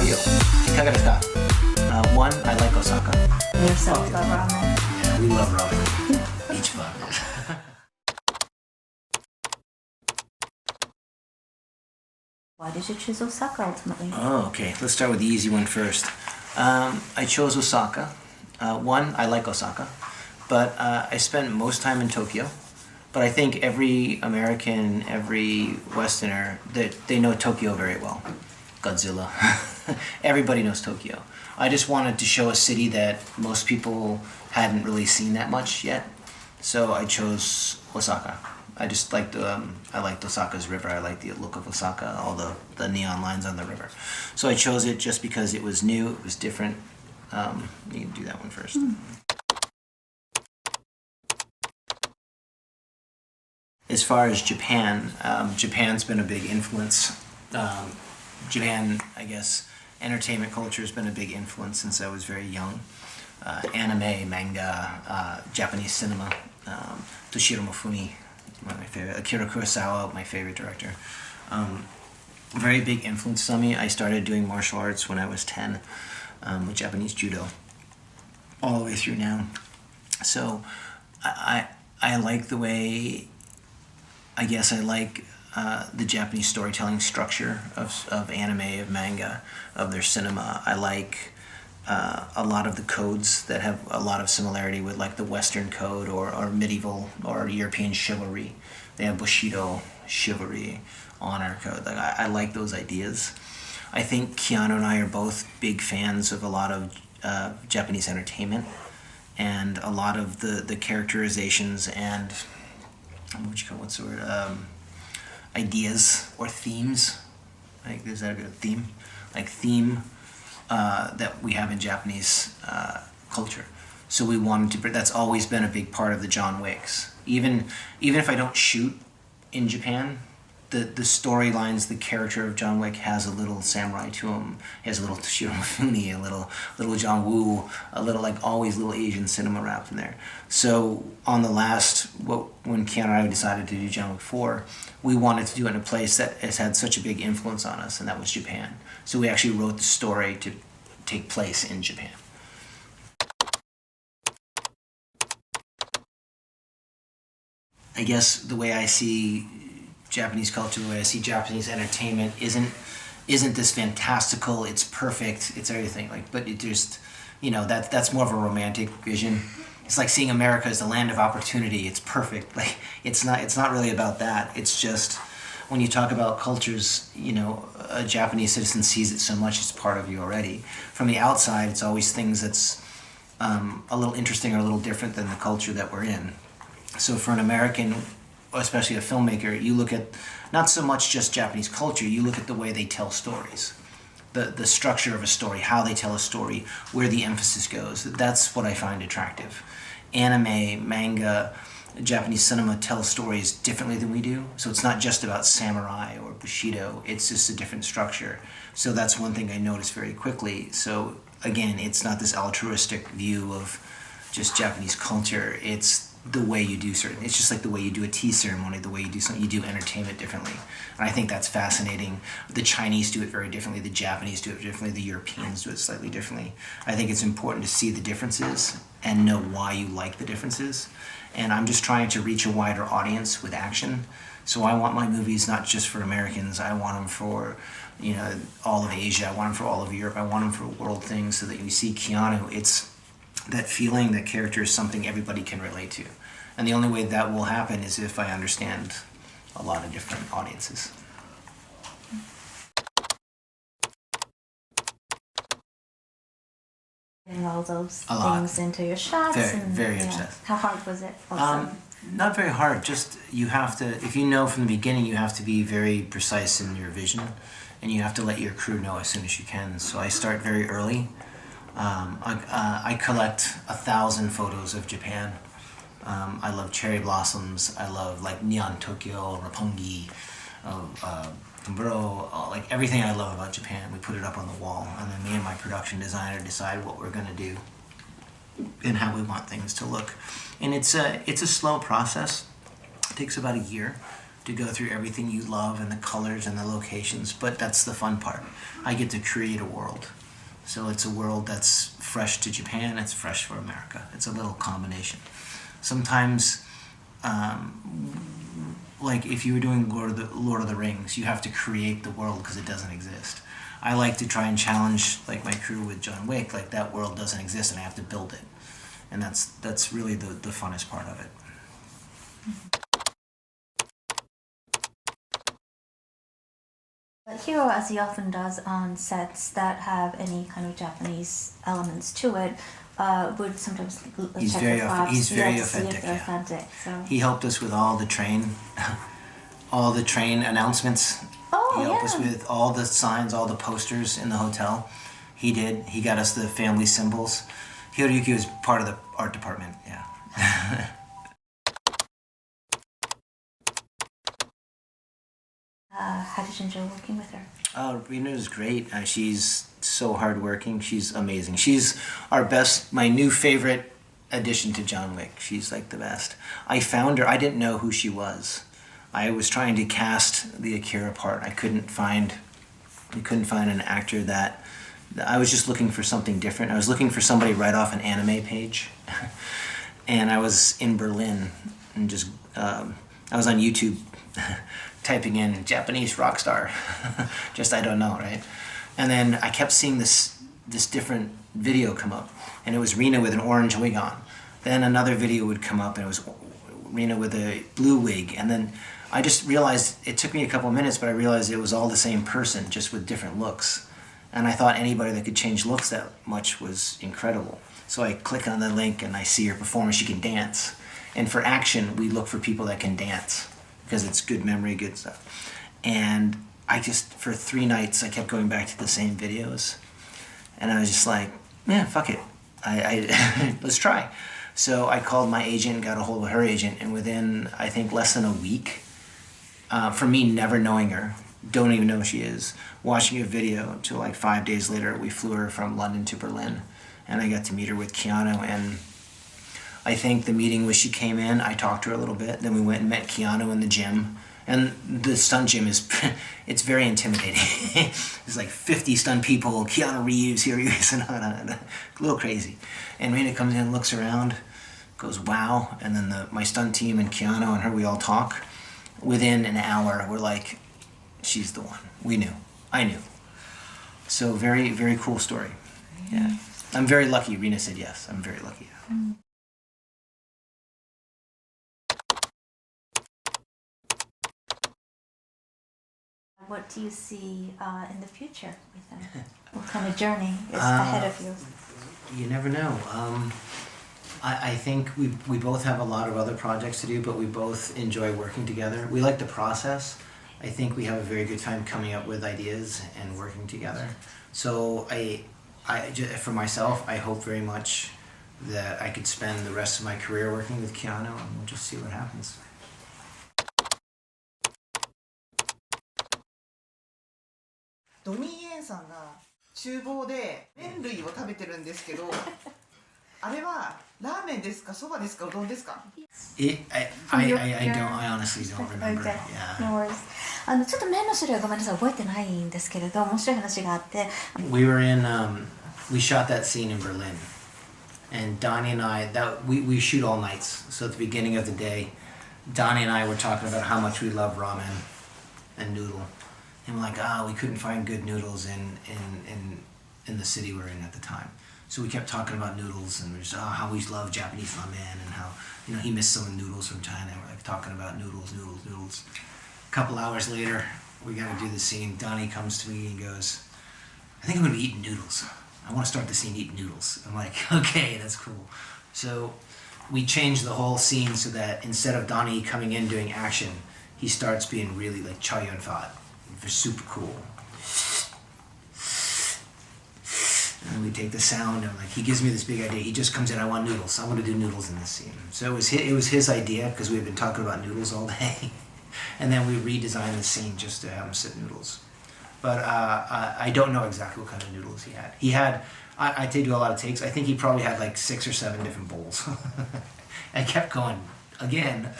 Tokyo. いかがですか? One, I like Osaka. We ourselves love ramen. Yeah, we love ramen. Each one. Why did you choose Osaka ultimately? Oh, okay. Let's start with the easy one first. I chose Osaka. One, I like Osaka, but I spent most time in Tokyo. But I think every American, every Westerner, they know Tokyo very well. Godzilla. Everybody knows Tokyo. I just wanted to show a city that most people hadn't really seen that much yet. So I chose Osaka. I just liked I liked Osaka's river. I liked the look of Osaka, all the neon lines on the river. So I chose it just because it was new, it was different. You can do that one first. As far as Japan, Japan's been a big influence. Japan, I guess, entertainment culture has been a big influence since I was very young. Anime, manga, Japanese cinema, Toshiro Mifune, one of my favorite, Akira Kurosawa, my favorite director. Very big influence on me. I started doing martial arts when I was 10 with Japanese judo, all the way through now. So I like the way, I guess I like the Japanese storytelling structure of anime, of manga, of their cinema. I like a lot of the codes that have a lot of similarity with like the Western code or medieval or European chivalry. They have Bushido, chivalry, honor code. Like I like those ideas. I think Keanu and I are both big fans of a lot of Japanese entertainment and a lot of the characterizations and what's the word? Ideas or themes. Like, is that a good theme? Like theme that we have in Japanese culture. So we wanted to. That's always been a big part of the John Wicks. Even if I don't shoot in Japan, the storylines, the character of John Wick has a little samurai to him. He has a little Toshiro Mifune, a little John Woo, a little like always little Asian cinema wrapped in there. So on the last, when Keanu and I decided to do John Wick 4, we wanted to do it in a place that has had such a big influence on us, and that was Japan. So we actually wrote the story to take place in Japan. I guess the way I see Japanese culture, the way I see Japanese entertainment isn't this fantastical, it's perfect, it's everything. Like, but it just, that's more of a romantic vision. It's like seeing America as the land of opportunity. It's perfect. Like it's not really about that. It's just when you talk about cultures, a Japanese citizen sees it so much it's part of you already. From the outside, it's always things that's a little interesting or a little different than the culture that we're in. So for an American, especially a filmmaker, you look at not so much just Japanese culture, you look at the way they tell stories. The structure of a story, how they tell a story, where the emphasis goes. That's what I find attractive. Anime, manga, Japanese cinema tells stories differently than we do. So it's not just about samurai or Bushido, it's just a different structure. So that's one thing I noticed very quickly. So again, it's not this altruistic view of just Japanese culture, it's the way you do it's just like the way you do a tea ceremony, the way you do something, you do entertainment differently. And I think that's fascinating. The Chinese do it very differently, the Japanese do it differently, the Europeans do it slightly differently. I think it's important to see the differences and know why you like the differences. And I'm just trying to reach a wider audience with action. So I want my movies not just for Americans, I want them for all of Asia, I want them for all of Europe, I want them for world things, so that you see Keanu, it's that feeling, that character is something everybody can relate to. And the only way that will happen is if I understand a lot of different audiences. Putting all those things into your shots. Very obsessed. How hard was it? Not very hard, just you have to, if you know from the beginning, you have to be very precise in your vision, and you have to let your crew know as soon as you can. So I start very early. I collect 1,000 photos of Japan. I love cherry blossoms. I love like neon Tokyo, Roppongi, Kumburo, like everything I love about Japan. We put it up on the wall, and then me and my production designer decide what we're gonna do and how we want things to look. And it's a slow process. It takes about a year to go through everything you love and the colors and the locations, but that's the fun part. I get to create a world. So it's a world that's fresh to Japan, it's fresh for America. It's a little combination. Sometimes, like if you were doing Lord of the Rings, you have to create the world because it doesn't exist. I like to try and challenge like my crew with John Wick, like that world doesn't exist and I have to build it. And that's really the funnest part of it. Hiro, as he often does on sets that have any kind of Japanese elements to it, would sometimes He's check very the props. he's very To see if authentic. they're Yeah. authentic. So. He helped us with all the train announcements. Oh, He helped yeah. us with all the signs, all the posters in the hotel. He did. He got us the family symbols. Hiroyuki was part of the art department. Yeah. How did you enjoy working with her? Rena is great. She's so hardworking. She's amazing. She's my new favorite addition to John Wick. She's like the best. I found her. I didn't know who she was. I was trying to cast the Akira part. I couldn't find an actor that. I was just looking for something different. I was looking for somebody right off an anime page, and I was in Berlin and just I was on YouTube. Typing in Japanese rock star, just I don't know, right? And then I kept seeing this different video come up, and it was Rena with an orange wig on. Then another video would come up, and it was Rena with a blue wig. And then I just realized, it took me a couple minutes, but I realized it was all the same person, just with different looks. And I thought anybody that could change looks that much was incredible. So I click on the link, and I see her performance. She can dance. And for action, we look for people that can dance, because it's good memory, good stuff. And I just, for 3 nights, I kept going back to the same videos. And I was just like, yeah, fuck it. Let's try. So I called my agent, got a hold of her agent, and within, I think, less than a week, for me never knowing her, don't even know who she is, watching a video till like 5 days later, we flew her from London to Berlin. And I got to meet her with Keanu, and I think the meeting was she came in, I talked to her a little bit, then we went and met Keanu in the gym. And the stunt gym it's very intimidating. There's like 50 stunt people, Keanu Reeves, here he is, and a little crazy. And Rena comes in, looks around, goes, wow. And then my stunt team and Keanu and her, we all talk. Within an hour, we're like, she's the one. We knew. I knew. So very, very cool story. Yeah. I'm very lucky. Rena said yes. I'm very lucky. Mm. What do you see in the future with them? What kind of journey is ahead of you? You never know. I think we both have a lot of other projects to do, but we both enjoy working together. We like the process. I think we have a very good time coming up with ideas and working together. So for myself, I hope very much that I could spend the rest of my career working with Keanu, and we'll just see what happens. ドニー・イエンさんが厨房で麺類を食べてるんですけど、あれはラーメンですか、そばですか、うどんですか？ I honestly don't remember. Okay. Yeah. No worries. ちょっと麺の種類はごめんなさい、覚えてないんですけれど、面白い話があって。We shot that scene in Berlin, and Donnie and I, we shoot all nights. So at the beginning of the day, Donnie and I were talking about how much we love ramen and noodle. And we're like, we couldn't find good noodles in the city we're in at the time. So we kept talking about noodles, and we're just, how we love Japanese ramen, and how, he missed some of the noodles from China. And we're like talking about noodles. A couple hours later, we got to do the scene. Donnie comes to me and goes, I think I'm going to be eating noodles. I want to start the scene eating noodles. I'm like, okay, that's cool. So we changed the whole scene so that instead of Donnie coming in doing action, he starts being really like Chow Yun-fat. Super cool. And we take the sound, and like he gives me this big idea. He just comes in, I want noodles. I want to do noodles in this scene. So it was his idea, because we've been talking about noodles all day. And then we redesigned the scene just to have him sit noodles. But I don't know exactly what kind of noodles he had. I did do a lot of takes. I think he probably had like 6 or 7 different bowls. I kept going again.